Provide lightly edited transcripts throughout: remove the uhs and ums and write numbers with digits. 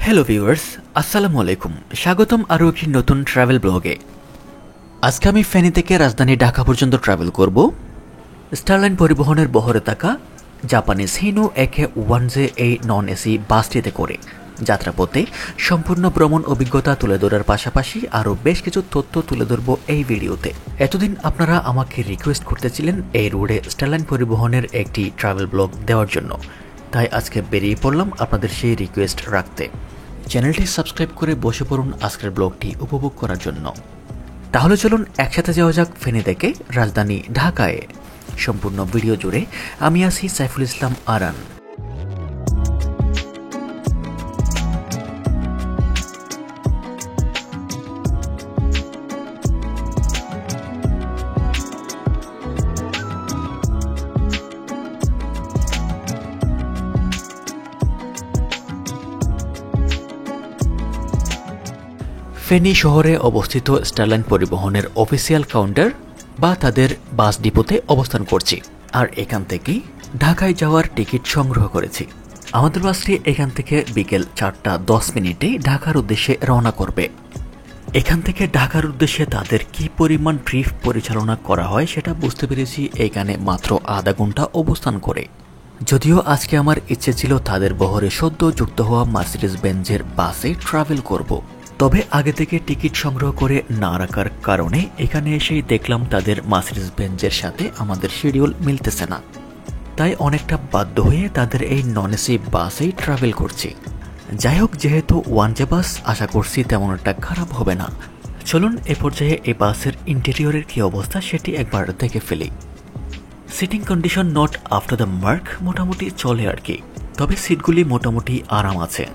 Hello viewers, আসসালামু আলাইকুম। স্বাগতম আরও একটি নতুন ট্রাভেল ব্লগে। আজকে আমি ফেনী থেকে রাজধানী ঢাকা পর্যন্ত ট্রাভেল করব স্টারলাইন পরিবহনের বহরে থাকা জাপানিজ হিনো AK-1J এই নন এসি বাসটিতে করে। যাত্রাপথে সম্পূর্ণ ভ্রমণ অভিজ্ঞতা তুলে ধরার পাশাপাশি আরও বেশ কিছু তথ্য তুলে ধরব এই ভিডিওতে। এতদিন আপনারা আমাকে রিকোয়েস্ট করতেছিলেন এই রোডে স্টারলাইন পরিবহনের একটি ট্রাভেল ব্লগ দেওয়ার জন্য, তাই আজকে বেরিয়ে পড়লাম আপনাদের সেই রিকোয়েস্ট রাখতে। চ্যানেলটি সাবস্ক্রাইব করে বসে পড়ুন আজকের ব্লগটি উপভোগ করার জন্য। তাহলে চলুন একসাথে যাওয়া যাক ফেনী থেকে রাজধানী ঢাকায়। সম্পূর্ণ ভিডিও জুড়ে আমি আছি সাইফুল ইসলাম আরান। ফেনী শহরে অবস্থিত স্টারলাইন পরিবহনের অফিসিয়াল কাউন্টার বা তাদের বাস ডিপোতে অবস্থান করছি, আর এখান থেকেই ঢাকায় যাওয়ার টিকিট সংগ্রহ করেছি। আমাদের বাসটি এখান থেকে বিকেল 4:10 ঢাকার উদ্দেশ্যে রওনা করবে। এখান থেকে ঢাকার উদ্দেশ্যে তাদের কি পরিমাণ ট্রিপ পরিচালনা করা হয় সেটা বুঝতে পেরেছি এখানে মাত্র আধা ঘন্টা অবস্থান করে। যদিও আজকে আমার ইচ্ছে ছিল তাদের বহরে সদ্য যুক্ত হওয়া মার্সিডিজ বেঞ্জের বাসে ট্রাভেল করব, তবে আগে থেকে টিকিট সংগ্রহ করে না রাখার কারণে এখানে এসেই দেখলাম তাদের মার্সিডিজ বেঞ্জের সাথে আমাদের শিডিউল মিলতেছে না, তাই অনেকটা বাধ্য হয়ে তাদের এই নন এসি বাসেই ট্রাভেল করছি। যাই হোক, যেহেতু 1J বাস, আশা করছি তেমন একটা খারাপ হবে না। চলুন এ পর্যায়ে এই বাসের ইন্টেরিয়রের কি অবস্থা সেটি একবার দেখে ফেলি। Sitting condition not after the mark, মোটামুটি চলে আর কি, তবে সিটগুলি মোটামুটি আরাম আছে।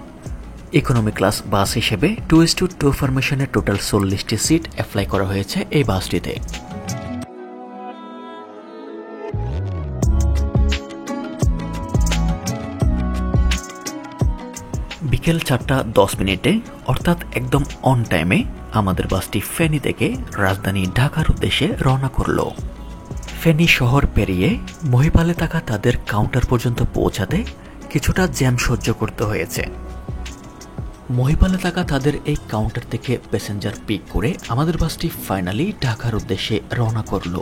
ইকোনমি ক্লাস বাস হিসেবে 2:2 ফরমেশনের টোটাল 40টি সিট অ্যাপ্লাই করা হয়েছে এই বাসটিতে। বিকেল 4:10 অর্থাৎ একদম অন টাইমে আমাদের বাসটি ফেনী থেকে রাজধানী ঢাকার উদ্দেশ্যে রওনা করল। ফেনী শহর পেরিয়ে মহিপালে থাকা তাদের কাউন্টার পর্যন্ত পৌঁছাতে কিছুটা জ্যাম সহ্য করতে হয়েছে। মহিপালে থাকা তাদের এই কাউন্টার থেকে প্যাসেঞ্জার পিক করে আমাদের বাসটি ফাইনালি ঢাকার উদ্দেশ্যে রওনা করল।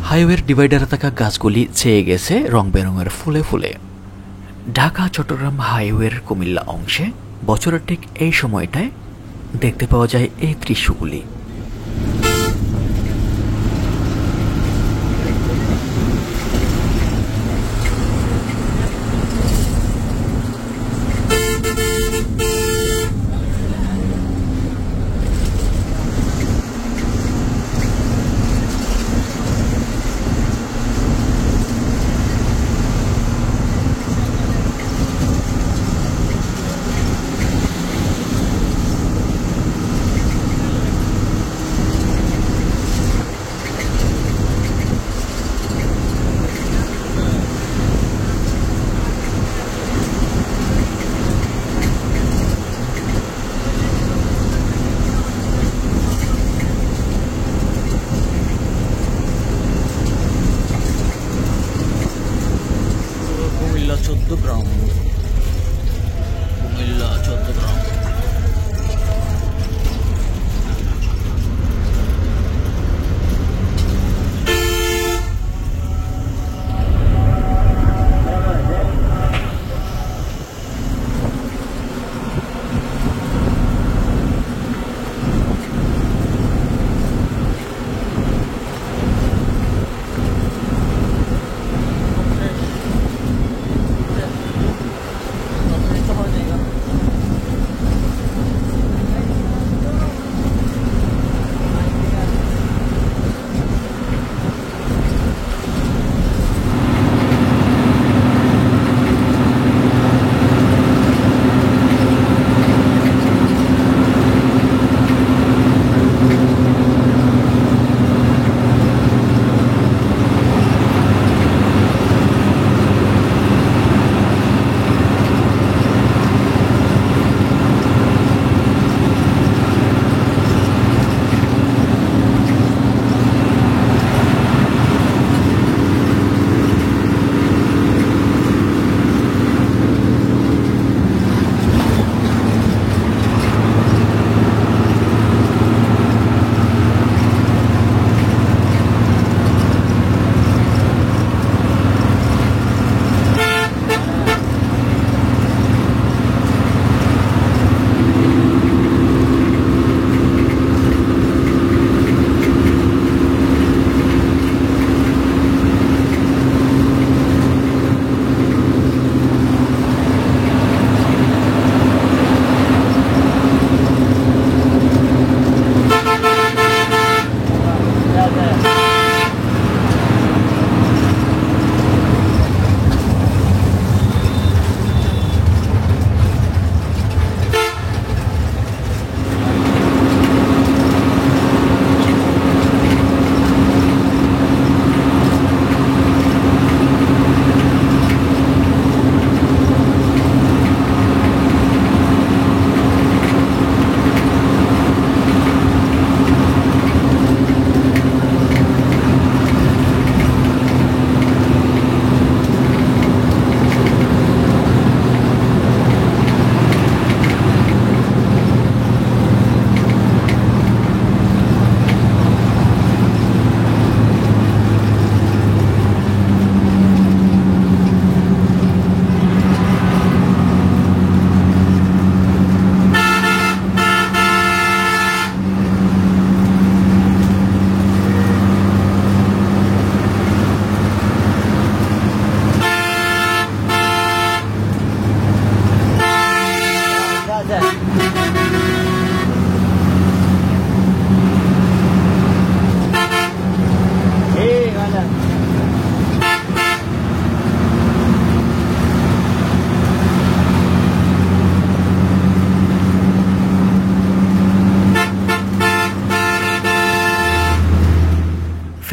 হাইওয়ের ডিভাইডারে থাকা গাছগুলি ছেয়ে গেছে রং বেরঙের ফুলে ফুলে। ঢাকা চট্টগ্রাম হাইওয়ের কুমিল্লা অংশে বছরের ঠিক এই সময়টায় দেখতে পাওয়া যায় এই দৃশ্যগুলি।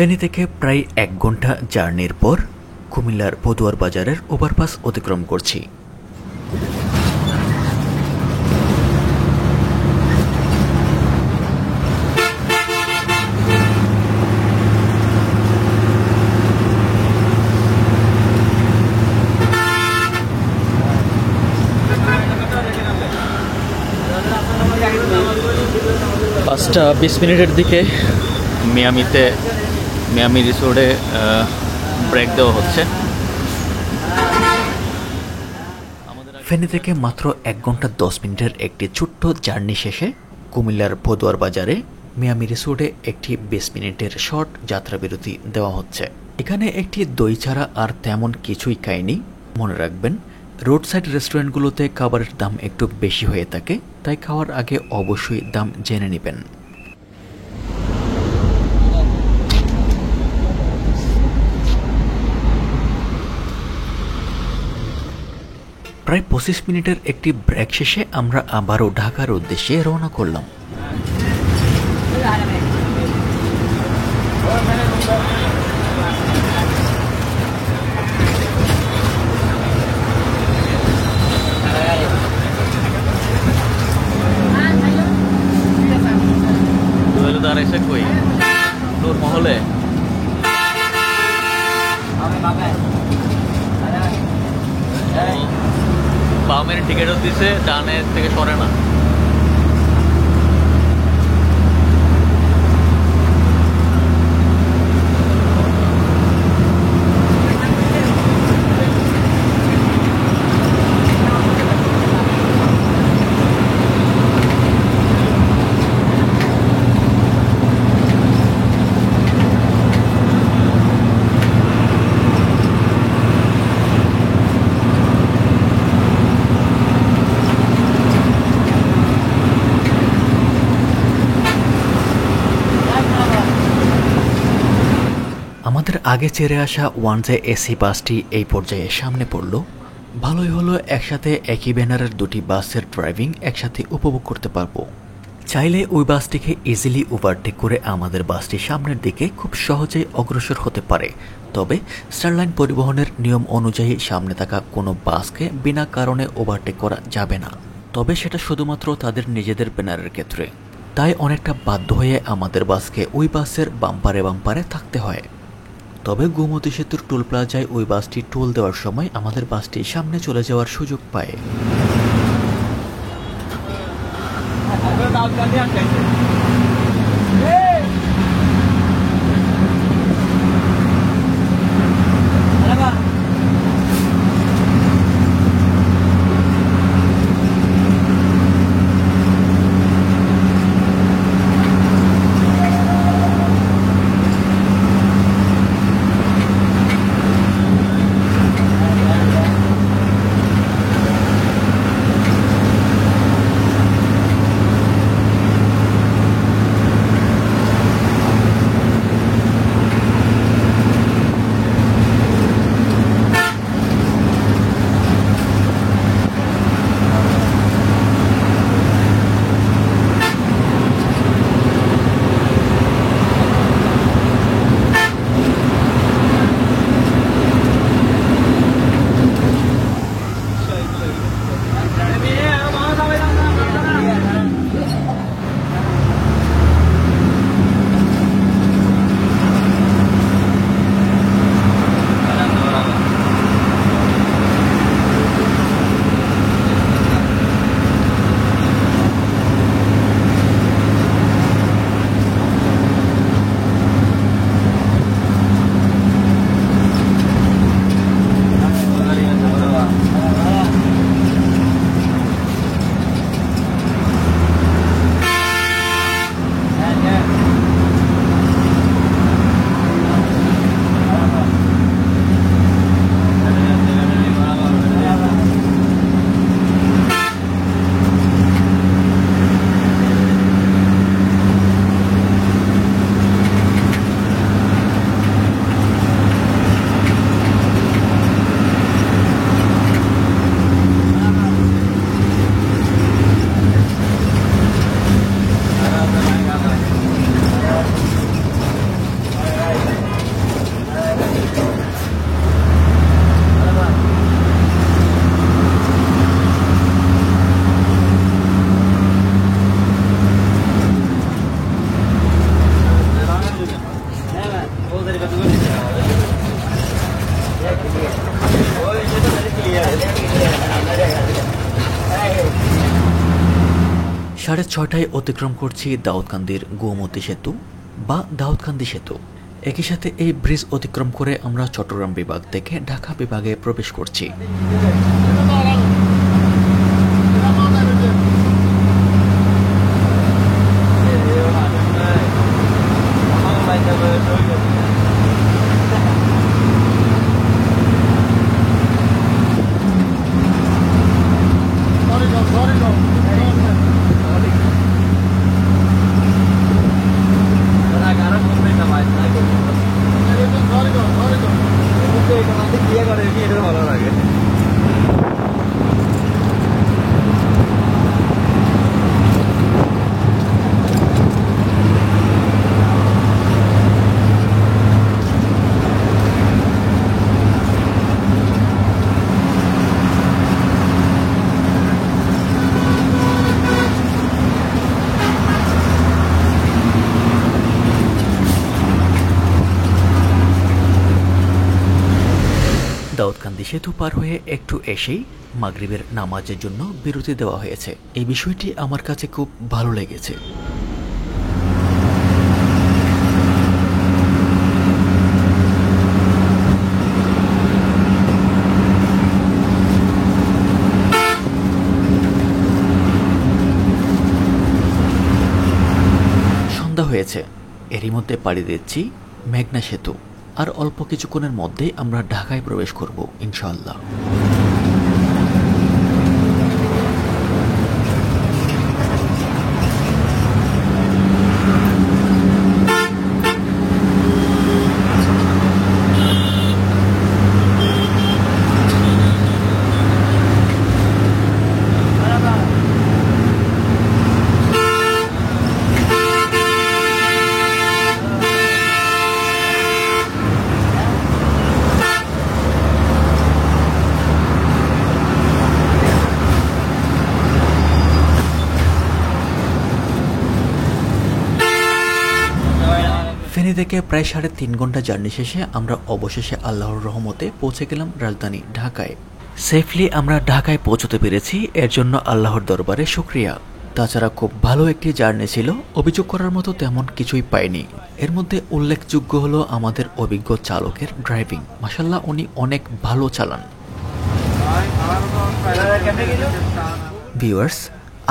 ফেনী থেকে প্রায় 1 ঘন্টা জার্নির পর কুমিল্লার পদুয়ার বাজারের ওভারপাস অতিক্রম করছি। পাঁচটা 20 মিনিটের দিকে মিয়ামি রিসোর্টে ব্রেক দেওয়া হচ্ছে। ফেনী থেকে মাত্র 1 ঘন্টা 10 মিনিটের একটি ছোট্ট জার্নি শেষে কুমিল্লার পদুয়ার বাজারে মিয়ামি রিসোর্টে একটি 20 মিনিটের শর্ট যাত্রাবিরতি দেওয়া হচ্ছে। এখানে একটি দই ছাড়া আর তেমন কিছুই খায়নি। মনে রাখবেন, রোড সাইড রেস্টুরেন্টগুলোতে খাবারের দাম একটু বেশি হয়ে থাকে, তাই খাওয়ার আগে অবশ্যই দাম জেনে নেবেন। প্রায় 25 মিনিটের একটি ব্রেক শেষে আমরা আবারও ঢাকার উদ্দেশ্যে রওনা করলাম। কই নূর মহলে বামের টিকিটও দিছে, ডানের থেকে সরে না। আমাদের আগে চেড়ে আসা 1J এসি বাসটি এই পর্যায়ে সামনে পড়ল। ভালোই হলো, একসাথে একই ব্যানারের দুটি বাসের ড্রাইভিং একসাথে উপভোগ করতে পারবো। চাইলে ওই বাসটিকে ইজিলি ওভারটেক করে আমাদের বাসটি সামনের দিকে খুব সহজেই অগ্রসর হতে পারে। তবে স্টারলাইন পরিবহনের নিয়ম অনুযায়ী সামনে থাকা কোনো বাসকে বিনা কারণে ওভারটেক করা যাবে না, তবে সেটা শুধুমাত্র তাদের নিজেদের ব্যানারের ক্ষেত্রে। তাই অনেকটা বাধ্য হয়ে আমাদের বাসকে ওই বাসের বাম্পারে থাকতে হয়। তবে গোমতী সেতুর টোল প্লাজায় ওই বাসটি টোল দেওয়ার সময় আমাদের বাসটি সামনে চলে যাওয়ার সুযোগ পায়। 6:30টায় অতিক্রম করছি দাউদকান্দির গোমতী সেতু বা দাউদকান্দি সেতু। একই সাথে এই ব্রিজ অতিক্রম করে আমরা চট্টগ্রাম বিভাগ থেকে ঢাকা বিভাগে প্রবেশ করছি। দাউদকান্দি সেতু পার হয়ে একটু এসেই মাগরিবের নামাজের জন্য বিরতি দেওয়া হয়েছে। এই বিষয়টি আমার কাছে খুব ভালো লেগেছে। সন্ধ্যা হয়েছে, এরই মধ্যে পাড়ি দিচ্ছি মেঘনা সেতু। আর অল্প কিছুক্ষণের মধ্যেই আমরা ঢাকায় প্রবেশ করব ইনশাআল্লাহ। ফেনী থেকে প্রায় 3.5 ঘন্টা জার্নি শেষে আমরা অবশেষে আল্লাহর রহমতে পৌঁছে গেলাম রাজধানী ঢাকায়। সেফলি আমরা ঢাকায় পৌঁছতে পেরেছি, এর জন্য আল্লাহর দরবারে শুকরিয়া। তাছাড়া খুব ভালো একটি জার্নি ছিল, অভিযোগ করার মতো তেমন কিছুই পাইনি। এর মধ্যে উল্লেখযোগ্য হলো আমাদের অভিজ্ঞ চালকের ড্রাইভিং। মাশাআল্লাহ, উনি অনেক ভালো চালান। ভিউয়ার্স,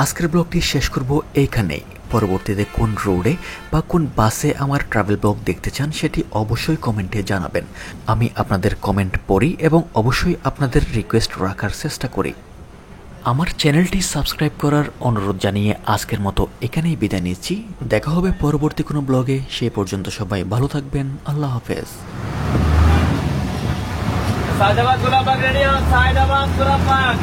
আজকের ব্লগটি শেষ করব এইখানেই। পরবর্তীতে কোন রোডে বা কোন বাসে আমার ট্রাভেল ব্লগ দেখতে চান সেটি অবশ্যই কমেন্টে জানাবেন। আমি আপনাদের কমেন্ট পড়ি এবং অবশ্যই আপনাদের রিকোয়েস্ট রাখার চেষ্টা করি। আমার চ্যানেলটি সাবস্ক্রাইব করার অনুরোধ জানিয়ে আজকের মতো এখানেই বিদায় নিচ্ছি। দেখা হবে পরবর্তী কোনো ব্লগে। সে পর্যন্ত সবাই ভালো থাকবেন। আল্লাহ হাফেজ। সায়দাবাদ গোলাপবাগ রেডি হন, সায়দাবাদ গোলাপবাগ।